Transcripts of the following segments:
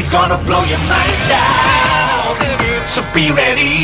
He's gonna blow your mind down. So be ready.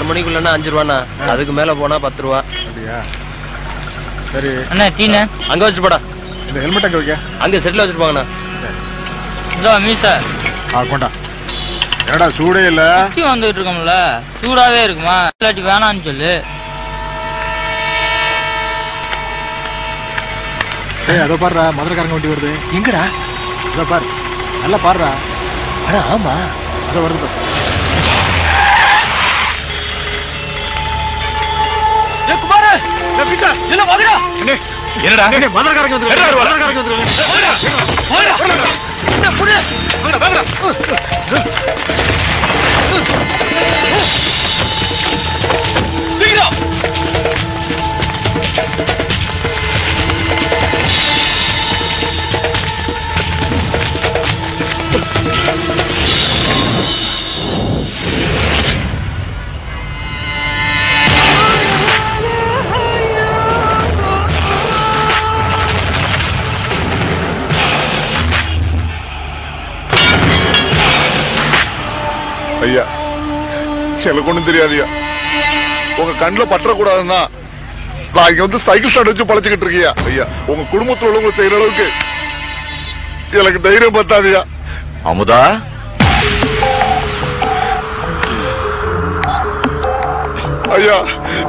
மணிக்குள்ளனா 5 ரூபாண்ணா, அதுக்கு மேல போனா 10 ரூபா. அப்படியா? சரி அண்ணா டீனா அங்க வச்சு போடா. இந்த ஹெல்மெட் அங்க வைக்க. அங்க செட்ல வச்சிட்டு போங்கண்ணா. இதோ மீசா. கொண்டா. என்னடா சூடே இல்ல? சுத்தி வந்துட்டு இருக்கோம்ல, சூடாவே இருக்குமா? இல்லாட்டி வேணான்னு சொல்லு. ஏய் அதோ பாருடா, மதுரைக்காரங்க வண்டி வருது. எங்கடா? அதோ பாரு, நல்லா பாருடா. அட ஆமா, அதோ வருது. குமார என்ன வாங்கடா. என்னடா மதுரைக்காரங்க வந்து மதுரைக்காரங்க வந்து ஐயா, எனக்கு ஒண்ணும் தெரியாதுயா. உங்க கண்ணில் பற்றக்கூடாதுன்னா நான் இங்க வந்து சைக்கிள் ஸ்டாண்ட் வச்சு பழச்சுக்கிட்டு இருக்கியா. ஐயா, உங்க குடும்பத்தில் உள்ளவங்க செய்யற அளவுக்கு எனக்கு தைரியம் பத்தாதியா. அமுதா, ஐயா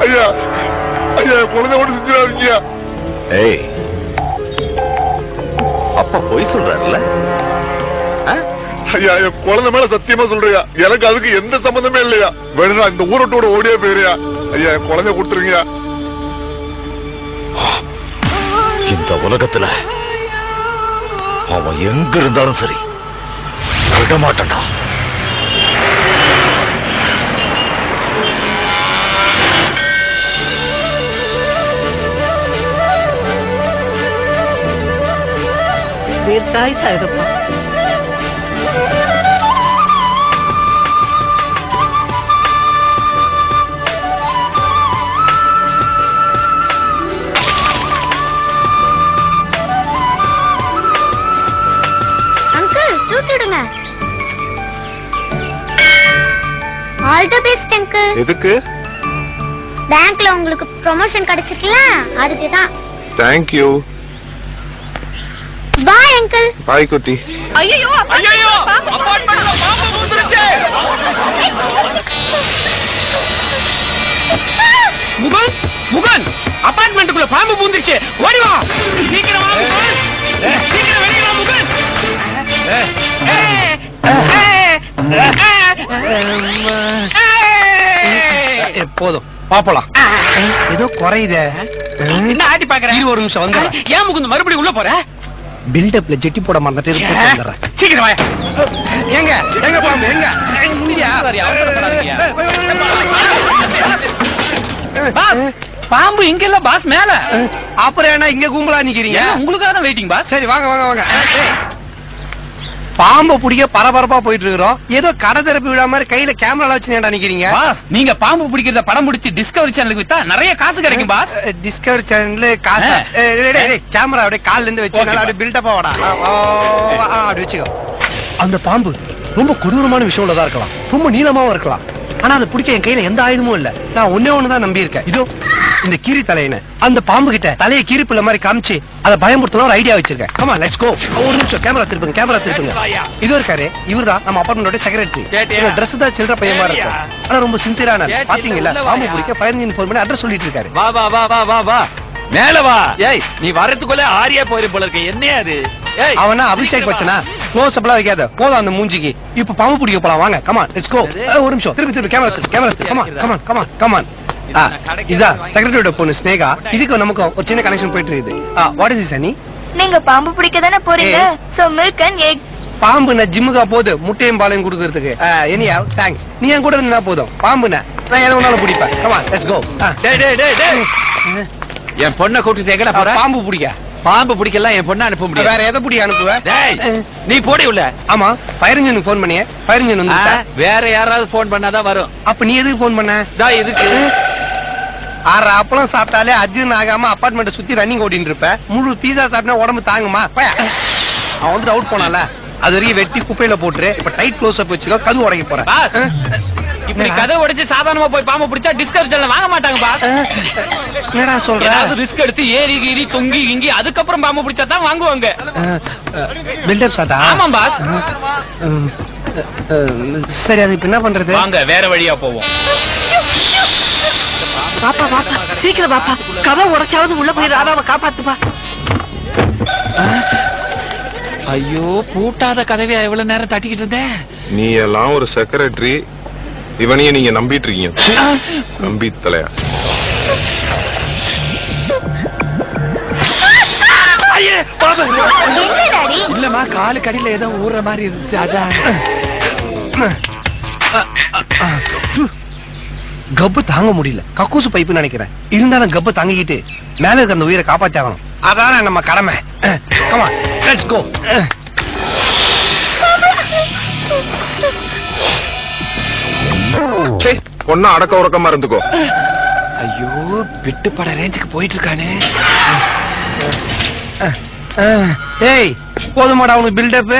ஐயா ஐயா, குழந்தை ஒன்று செஞ்சிடாதீங்கயா. ஏய், அப்பா பொய் சொல்றாருல்ல? ஐயா, என் குழந்தை மேல சத்தியமா சொல்றியா, எனக்கு அதுக்கு எந்த சம்பந்தமே இல்லையா. வேணும்னா இந்த ஊரோட்டோட ஓடியா போயிரியா. ஐயா, என் குழந்தைய கொடுத்துருங்கயா. இந்த உலகத்துல அவன் எங்க இருந்தாலும் சரி விட மாட்டான்டா. தீர்க்காயுசா இருப்பா. All the best uncle. எதுக்கு? பேங்க்ல உங்களுக்கு ப்ரமோஷன் கிடைச்சிருக்கல, அதுக்கு தான். Thank you. Bye uncle. Bye குட்டி. ஐயோ ஐயோ, அபார்ட்மெண்ட்ல பாம்பு பூந்துருச்சு. முகன் முகன், அபார்ட்மெண்ட்டுக்குள்ள பாம்பு பூந்துருச்சு. ஓடி வா, சீக்கிரம் வா முகன், சீக்கிரம் வெளிய வா முகன். போதும் பாப்பலாம். ஏதோ குறையுதே. என்ன ஆட்டி பாக்குறேன்? ஒரு நிமிஷம் வந்து. ஏன் முகுந்து மறுபடியும் உள்ள போற? பில்டப்ல ஜெட்டி போட மறந்துட்டு சீக்கிரம் வாயா. எங்க எங்க பாம்பு எங்க பாம்பு இங்க இல்ல பாஸ் மேல. அப்புறம் என்ன இங்க கும்பலா நிக்கிறீங்க? உங்களுக்காக தான் வெயிட்டிங் பாஸ். சரி வாங்க வாங்க வாங்க. பாம்பு பிடிக்க பரபரப்பா போயிட்டு இருக்கிறோம். ஏதோ கடை திறப்பு விழா மாதிரி கையில கேமரா வச்சு ஏன்டா நிக்கிறீங்க? நீங்க பாம்பு பிடிக்கிறத படம் பிடிச்சி டிஸ்கவரி சேனலுக்கு வித்தா நிறைய காசு கிடைக்கும் பாஸ். டிஸ்கவரி சேனல்ல காசு கேமரா அப்படியே கால்ல இருந்து வச்சு அப்படியே பில்டப்பா வாடா. அப்படி வச்சுக்கோ. அந்த பாம்பு ரொம்ப கொடூரமான விஷயம் உள்ளதா இருக்கலாம், ரொம்ப நீளமாவும் இருக்கலாம். ஆனா அதை பிடிக்க என் கையில எந்த ஆயுதமும் இல்ல. நான் ஒன்னே ஒண்ணுதான் நம்பி இருக்கேன். இதோ இந்த கீரி தலையனை அந்த பாம்பு கிட்ட தலையை கீரி பிள்ளை மாதிரி காமிச்சு அதை பயமுறுத்தணும் ஒரு ஐடியா வச்சிருக்கேன். Come on let's go. ஒரு நிமிஷம் கேமரா திருப்புங்க கேமரா திருப்புங்க. இது இருக்காரு, இவர்தான் நம்ம அபார்ட்மெண்டோட செக்ரட்டரி. ட்ரெஸ் தான் சில்லற பையன் மாதிரி இருக்கு, ஆனா ரொம்ப சின்சியரான. பாத்தீங்களா பாம்பு பிடிக்க ஃபயர் இன்ஜின் ஃபோன் பண்ணி அட்ரஸ் சொல்லிட்டு இருக்காரு. வா வா வா வா வா வா மேல வா. ஏய் நீ வரதுக்குள்ள ஆரியா போயிரு போல இருக்கு. என்ன அது? அவனா அபிஷேக் வச்சனா க்ளோஸ் அப்லாம் வைக்காத போதும் அந்த மூஞ்சிக்கு. இப்ப பாம்பு பிடிக்க போலாம் வாங்க. Come on let's go. ஒரு நிமிஷம் திருப்பி திருப்பி camera come on come on come on come on. இதா செக்ரட்டரியோட பொண்ணு ஸ்னேகா. இதுக்கு நமக்கு ஒரு சின்ன கனெக்ஷன் போயிட்டு இருக்குது. வாட் இஸ் திஸ் அனி? நீங்க பாம்பு பிடிக்க தானே போறீங்க, சோ மில்க் அண்ட் எக். பாம்புனா ஜிம்முக்கா போகுது முட்டையும் பாலையும் கொடுக்கறதுக்கு. எனியா தேங்க்ஸ். நீ என் கூட இருந்தா போதும். பாம்புனா நான் எதை வேணாலும் பிடிப்பேன். Come on let's go. டேய் டேய் டேய் டேய் என் பொண்ணை கூட்டிட்டு எங்கடா போற? பாம்பு பிடிக்க. பாம்பு பிடிக்கலாம் என் பொண்ணை அனுப்ப முடியாது. வேற எதை பிடிக்க அனுப்புவ? நீ போடி உள்ள. ஆமா ஃபயர் இன்ஜினுக்கு ஃபோன் பண்ணியே, ஃபயர் இன்ஜின் வந்து வேற யாராவது ஃபோன் பண்ணாதான் வரும். அப்ப நீ எதுக்கு ஃபோன் பண்ண? இதுக்கு 6 அப்பளம் சாப்பிட்டாலே அஜீர்ண ஆகாம அபார்ட்மெண்ட் சுத்தி ரன்னிங் ஓடிட்டு இருப்ப. முழு பீஸா சாப்பிட்டா உடம்பு தாங்குமா? அவன் வந்து அவுட் போனால அது வரைக்கும் வெட்டி குப்பையில போட்டுரு. இப்ப டைட் க்ளோஸ் அப் வச்சுக்கோ, கது உடைக்க போறேன். இப்படி கதை உடைச்சு சாதாரணமா போய் பாம்பு பிடிச்சா டிஸ்கவரி சேனல் வாங்க மாட்டாங்க பாஸ். என்னடா சொல்ற? ரிஸ்க் எடுத்து ஏறி கீறி தொங்கி கிங்கி அதுக்கப்புறம் பாம்பு பிடிச்சா தான் வாங்குவாங்க. பில்டப் சாட்டா? ஆமா பாஸ். சரி அது இப்ப என்ன பண்றது? வாங்க வேற வழியா போவோம். பாப்பா பாப்பா சீக்கிரம் பாப்பா, கதை உடைச்சாவது உள்ள போய் ராதாவை காப்பாத்துப்பா. ஐயோ பூட்டாத கதவையா எவ்வளவு நேரம் தட்டிக்கிட்டு இருந்தேன். நீ எல்லாம் ஒரு செக்ரட்டரி, இவனையே நீங்க நம்பிட்டு இருக்கீங்க. நம்பி தலையா. இல்லம்மா காலு கடியில ஏதோ ஊற மாதிரி இருந்துச்சு அதான். கப்பு தாங்க முடியல, கக்கூசு பைப்பு நினைக்கிறேன். இருந்தாலும் கப்பு தாங்கிக்கிட்டு மேல இருக்க அந்த உயிரை காப்பாத்தாகணும். அதான நம்ம கடமை. Come on let's go. பொண்ணா அடக்க உறக்கமா இருந்துக்கோ. ஐயோ விட்டு பட ரேஞ்சுக்கு போயிட்டு இருக்கானே. ஏய் போதுமாடா உனக்கு பில்டப்?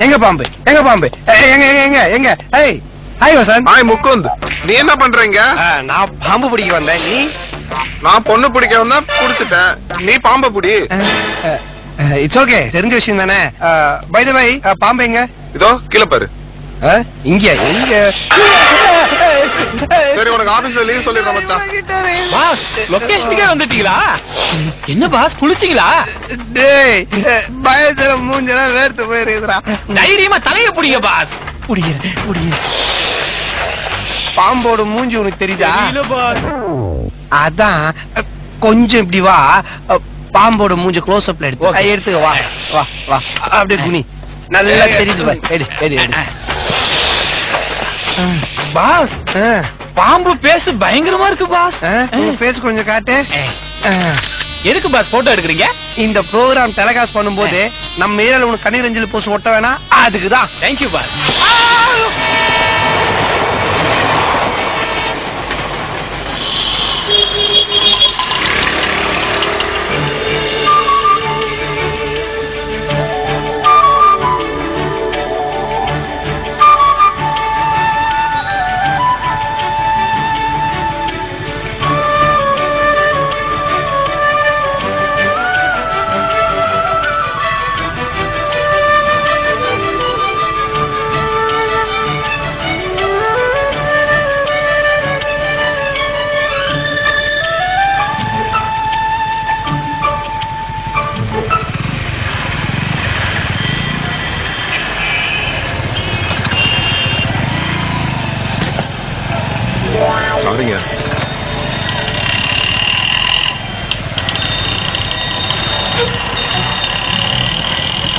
எங்க பாம்பு எங்க பாம்பு எங்க எங்க எங்க? ஏய் ஹாய் வசந்த். ஹாய் முகுந்த். நீ என்ன பண்றீங்க? நான் பாம்பு பிடிக்க வந்தேன். நீ? நான் பொண்ணு பிடிக்க வந்தா புடிச்சிட்டேன். நீ பாம்பை பிடி. இட்ஸ் ஓகே, தெரிஞ்ச விஷயம் தானே. பை தி வை பாம்பு எங்க? இதோ கீழே பாரு. இங்க எங்க? சரி உனக்கு ஆபீஸ்ல லீவ் சொல்லிடுறேன் மச்சான். பாஸ் லொகேஷனுக்கே வந்துட்டீங்களா? என்ன பாஸ் குளிச்சீங்களா? டேய் பயத்துல மூஞ்செல்லாம் வேர்த்து போயிருக்குறா. தைரியமா தலைய புடிங்க பாஸ். புடிங்க. பாம்போட மூஞ்சி உனக்கு தெரியுதா? அதான் கொஞ்சம் இப்படி வா, பாம்போட மூஞ்சி க்ளோஸ் அப்ல எடுத்துக்க. வா வா வா அப்படியே குனி. நல்லா தெரியுது பாய். எடு பாஸ். பாம்பு பேசு பயங்கரமா இருக்கு பாஸ். பேசு கொஞ்சம் காட்டு. எதுக்கு பாஸ் போட்டோ எடுக்கிறீங்க? இந்த ப்ரோக்ராம் டெலிகாஸ்ட் பண்ணும்போது நம்ம ஏரியால உனக்கு கண்ணீர் அஞ்சலி போஸ்ட் ஒட்ட வேணா, அதுக்குதான். Thank you boss.